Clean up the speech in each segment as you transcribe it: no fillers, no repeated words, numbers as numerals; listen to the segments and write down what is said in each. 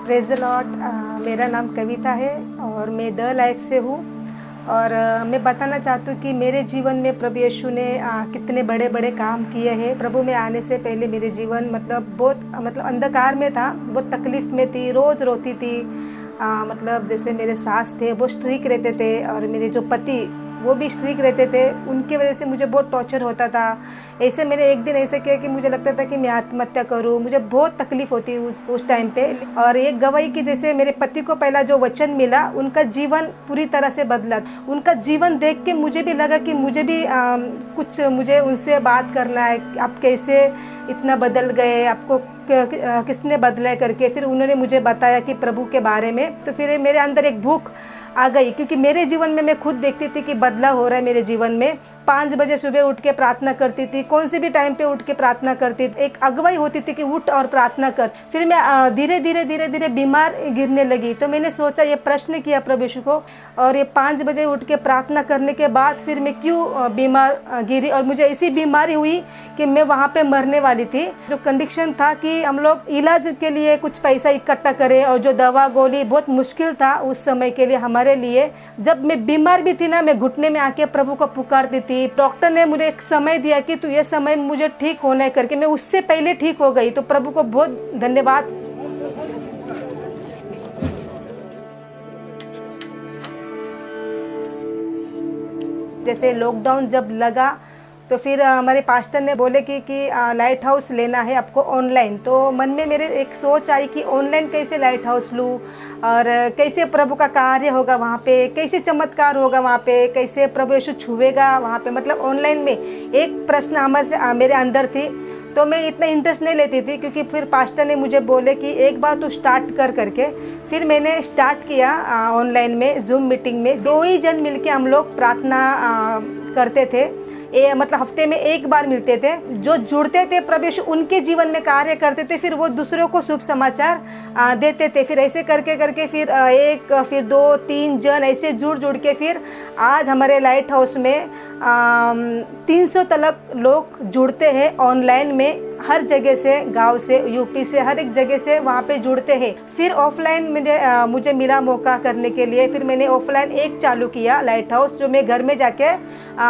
Praise the Lord. मेरा नाम कविता है और मैं द लाइफ से हूँ। और मैं बताना चाहती हूँ कि मेरे जीवन में प्रभु यीशु ने कितने बड़े बड़े काम किए हैं। प्रभु में आने से पहले मेरे जीवन बहुत अंधकार में था, बहुत तकलीफ में थी, रोज़ रोती थी। मतलब जैसे मेरे सास थे वो स्ट्रिक रहते थे और मेरे जो पति वो भी स्ट्रिक रहते थे, उनके वजह से मुझे बहुत टॉर्चर होता था। ऐसे मैंने एक दिन ऐसे किया कि मुझे लगता था कि मैं आत्महत्या करूं, मुझे बहुत तकलीफ होती उस टाइम पे। और एक गवाही की जैसे मेरे पति को पहला जो वचन मिला, उनका जीवन पूरी तरह से बदला। उनका जीवन देख के मुझे भी लगा कि मुझे भी मुझे उनसे बात करना है, आप कैसे इतना बदल गए, आपको किसने बदला करके। फिर उन्होंने मुझे बताया कि प्रभु के बारे में। तो फिर मेरे अंदर एक भूख आ गई, क्योंकि मेरे जीवन में मैं खुद देखती थी कि बदलाव हो रहा है मेरे जीवन में। 5 बजे सुबह उठ के प्रार्थना करती थी, कौन सी भी टाइम पे उठ के प्रार्थना करती थी। एक अगुवाई होती थी कि उठ और प्रार्थना कर। फिर मैं धीरे धीरे बीमार गिरने लगी। तो मैंने सोचा, ये प्रश्न किया प्रभु यीशु को, और ये 5 बजे उठ के प्रार्थना करने के बाद फिर मैं क्यों बीमार गिरी। और मुझे ऐसी बीमारी हुई कि मैं वहाँ पे मरने वाली थी। जो कंडीशन था कि हम लोग इलाज के लिए कुछ पैसा इकट्ठा करें, और जो दवा गोली बहुत मुश्किल था उस समय के लिए हमारे लिए। जब मैं बीमार भी थी ना, मैं घुटने में आके प्रभु को पुकारती थी। डॉक्टर ने मुझे एक समय दिया कि तू ये समय मुझे ठीक होना है करके, मैं उससे पहले ठीक हो गई। तो प्रभु को बहुत धन्यवाद। जैसे लॉकडाउन जब लगा तो फिर हमारे पास्टर ने बोले कि लाइट हाउस लेना है आपको ऑनलाइन। तो मन में मेरे एक सोच आई कि ऑनलाइन कैसे लाइट हाउस लूँ, और कैसे प्रभु का कार्य होगा वहाँ पे, कैसे चमत्कार होगा वहाँ पे, कैसे प्रभु यीशु छुएगा वहाँ पे। मतलब ऑनलाइन में एक प्रश्न मेरे अंदर थी। तो मैं इतना इंटरेस्ट नहीं लेती थी, क्योंकि फिर पास्टर ने मुझे बोले कि एक बार तू स्टार्ट कर करके। फिर मैंने स्टार्ट किया ऑनलाइन में, जूम मीटिंग में 2 ही जन मिलके हम लोग प्रार्थना करते थे। मतलब हफ्ते में एक बार मिलते थे। जो जुड़ते थे प्रभु यीशु उनके जीवन में कार्य करते थे, फिर वो दूसरों को शुभ समाचार देते थे। फिर ऐसे करके करके फिर 1 फिर 2 3 जन ऐसे जुड़ के फिर आज हमारे लाइट हाउस में 300 तक लोग जुड़ते हैं ऑनलाइन में। हर जगह से, गांव से, यूपी से, हर एक जगह से वहाँ पे जुड़ते हैं। फिर ऑफलाइन मुझे मिला मौका करने के लिए। फिर मैंने ऑफलाइन एक चालू किया लाइट हाउस, जो मैं घर में जाके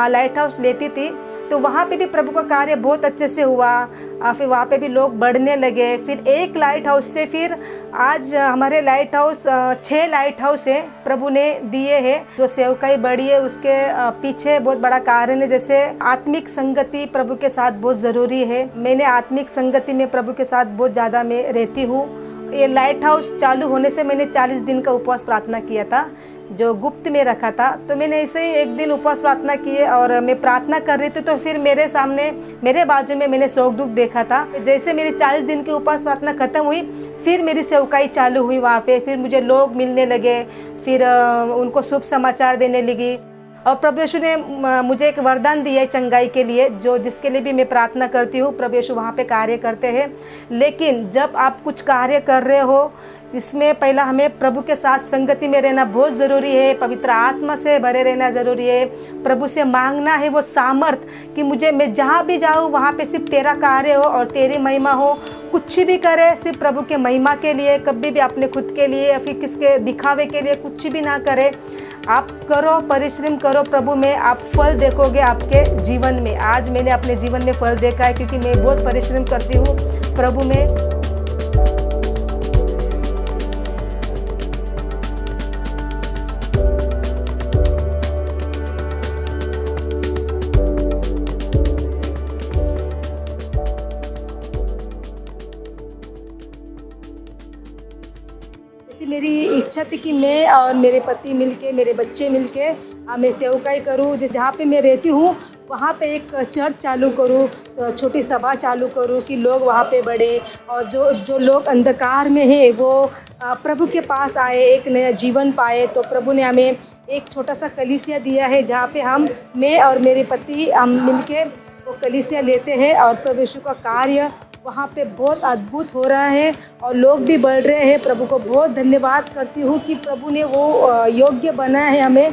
लाइट हाउस लेती थी। तो वहाँ पे भी प्रभु का कार्य बहुत अच्छे से हुआ। फिर वहाँ पे भी लोग बढ़ने लगे। फिर एक लाइट हाउस से फिर आज हमारे लाइट हाउस 6 लाइट हाउस है प्रभु ने दिए हैं। जो सेवकाई बढ़ी है उसके पीछे बहुत बड़ा कारण है। जैसे आत्मिक संगति प्रभु के साथ बहुत ज़रूरी है। मैंने आत्मिक संगति में प्रभु के साथ बहुत ज़्यादा मैं रहती हूँ। ये लाइट हाउस चालू होने से मैंने 40 दिन का उपवास प्रार्थना किया था, जो गुप्त में रखा था। तो मैंने ऐसे ही एक दिन उपवास प्रार्थना किए, और मैं प्रार्थना कर रही थी तो फिर मेरे सामने, मेरे बाजू में मैंने सुख दुख देखा था। जैसे मेरी 40 दिन की उपवास प्रार्थना खत्म हुई, फिर मेरी सेवकाई चालू हुई वहाँ पे। फिर मुझे लोग मिलने लगे, फिर उनको शुभ समाचार देने लगी। और प्रभु यीशु ने मुझे एक वरदान दिया है चंगाई के लिए, जिसके लिए भी मैं प्रार्थना करती हूँ। प्रभु यीशु वहाँ पे कार्य करते हैं। लेकिन जब आप कुछ कार्य कर रहे हो, इसमें पहला हमें प्रभु के साथ संगति में रहना बहुत ज़रूरी है। पवित्र आत्मा से भरे रहना ज़रूरी है। प्रभु से मांगना है वो सामर्थ कि मैं जहाँ भी जाऊँ वहाँ पे सिर्फ तेरा कार्य हो और तेरी महिमा हो। कुछ भी करे सिर्फ प्रभु के महिमा के लिए, कभी भी अपने खुद के लिए या फिर किसके दिखावे के लिए कुछ भी ना करे। आप करो, परिश्रम करो प्रभु में, आप फल देखोगे आपके जीवन में। आज मैंने अपने जीवन में फल देखा है, क्योंकि मैं बहुत परिश्रम करती हूँ प्रभु में। मेरी इच्छा थी कि मैं और मेरे पति मिलके, मेरे बच्चे मिलके मैं सेवकाई करूँ। जहाँ पे मैं रहती हूँ वहाँ पे एक चर्च चालू करूँ, छोटी सभा चालू करूँ कि लोग वहाँ पे बढ़े, और जो लोग अंधकार में है वो प्रभु के पास आए, एक नया जीवन पाए। तो प्रभु ने हमें एक छोटा सा कलीसिया दिया है, जहाँ पे मैं और मेरे पति हम मिलके वो कलीसिया लेते हैं। और प्रभु यीशु का कार्य वहाँ पे बहुत अद्भुत हो रहा है, और लोग भी बढ़ रहे हैं। प्रभु को बहुत धन्यवाद करती हूँ कि प्रभु ने वो योग्य बनाया है हमें।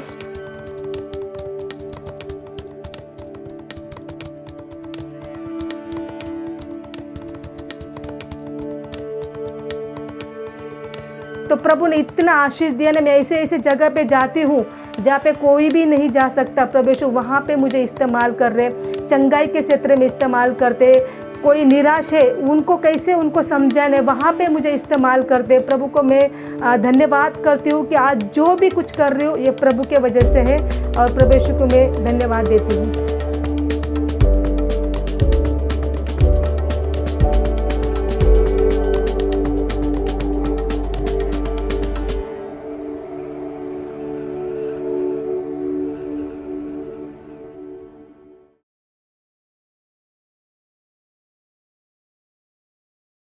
तो प्रभु ने इतना आशीष दिया ना, मैं ऐसे ऐसे जगह पे जाती हूँ जहाँ पे कोई भी नहीं जा सकता। प्रभु यीशु वहाँ पे मुझे इस्तेमाल कर रहे, चंगाई के क्षेत्र में इस्तेमाल करते, कोई निराश है उनको कैसे उनको समझाने, वहाँ पे मुझे इस्तेमाल करते। प्रभु को मैं धन्यवाद करती हूँ कि आज जो भी कुछ कर रही हूँ ये प्रभु के वजह से है, और प्रभु यीशु को मैं धन्यवाद देती हूँ।